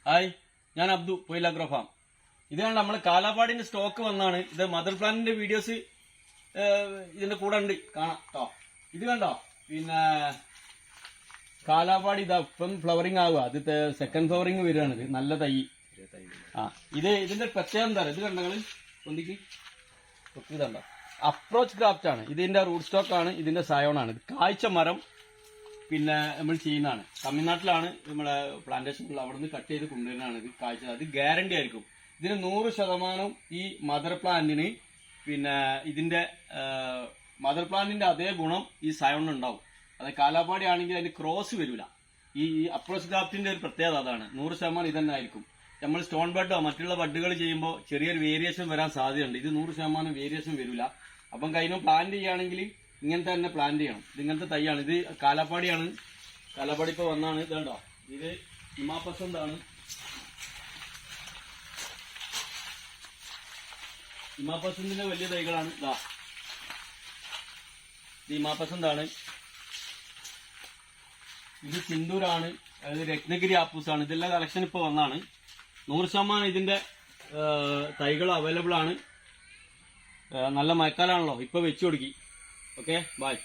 Hi, ഞാൻ Abdu പൊയിലാഗ്രോ farm. ഇതാണ് നമ്മൾ കാലാപ്പാടിന്റെ സ്റ്റോക്ക് വന്നാണ്. ഇത് മദർ പ്ലാന്റിന്റെ വീഡിയോസ് ഇതിന്റെ കൂടെ ഉണ്ട്, കാണാം കേട്ടോ. ഇത് കണ്ടോ, പിന്നെ കാലാപ്പാടി ഇതാ ഇപ്പം ഫ്ലവറിങ് ആവുക. അത് സെക്കൻഡ് ഫ്ലവറിങ് വരികയാണ്. ഇത് നല്ല തൈ. ഇതിന്റെ പ്രത്യേകത എന്താ പറയുക, ഇത് കണ്ടങ്ങള് ഒന്നിക്ക് ഇതുണ്ടോ, അപ്രോച്ച് ക്രാഫ്റ്റ് ആണ്. ഇതിന്റെ റൂട്ട് സ്റ്റോക്ക് ആണ്, ഇതിന്റെ സയോണാണ്. ഇത് കായ്ച്ച മരം പിന്നെ നമ്മൾ ചെയ്യുന്നതാണ്. തമിഴ്നാട്ടിലാണ് നമ്മളെ പ്ലാന്റേഷൻ, അവിടെ നിന്ന് കട്ട് ചെയ്ത് കൊണ്ടുവരുന്നതാണ് ഇത് കാഴ്ച. അത് ഗ്യാരണ്ടി ആയിരിക്കും. ഇതിന് 100% ഈ മദർ പ്ലാന്റിന് പിന്നെ ഇതിന്റെ മദർ പ്ലാന്റിന്റെ അതേ ഗുണം ഈ സയോൺ ഉണ്ടാവും. അതായത് കാലാപ്പാടി ആണെങ്കിൽ അതിന് ക്രോസ് വരില്ല. ഈ അപ്രോച്ച് ക്രാഫ്റ്റിന്റെ ഒരു പ്രത്യേകത അതാണ്. 100% ഇതന്നെ ആയിരിക്കും. നമ്മൾ സ്റ്റോൺ ബഡോ മറ്റുള്ള ബഡുകൾ ചെയ്യുമ്പോൾ ചെറിയൊരു വേരിയേഷൻ വരാൻ സാധ്യതയുണ്ട്. ഇത് 100% വേരിയേഷൻ വരില്ല. അപ്പം കഴിഞ്ഞ പ്ലാന്റ് ചെയ്യുകയാണെങ്കിൽ ഇങ്ങനത്തെ തന്നെ പ്ലാന്റ് ചെയ്യണം. ഇത് ഇങ്ങനത്തെ തൈയാണ്. ഇത് കാലാപ്പാടിയാണ്. കാലാപ്പാടി ഇപ്പൊ വന്നാണ്. ഇത് കണ്ടോ, ഇത് ഹിമാപസന്താണ്. ഹിമാപസന്തിന്റെ വലിയ തൈകളാണ്. ഇതാ ഇത് ഹിമാപസന്താണ്. ഇത് സിന്ദൂരാണ്. അതായത് രത്നഗിരി ആപ്പൂസാണ്. ഇതെല്ലാം കളക്ഷൻ ഇപ്പൊ വന്നാണ്. 100% ഇതിന്റെ തൈകൾ അവൈലബിൾ ആണ്. നല്ല മഴക്കാലാണല്ലോ, ഇപ്പൊ വെച്ചു കൊടുക്കി. Okay, by.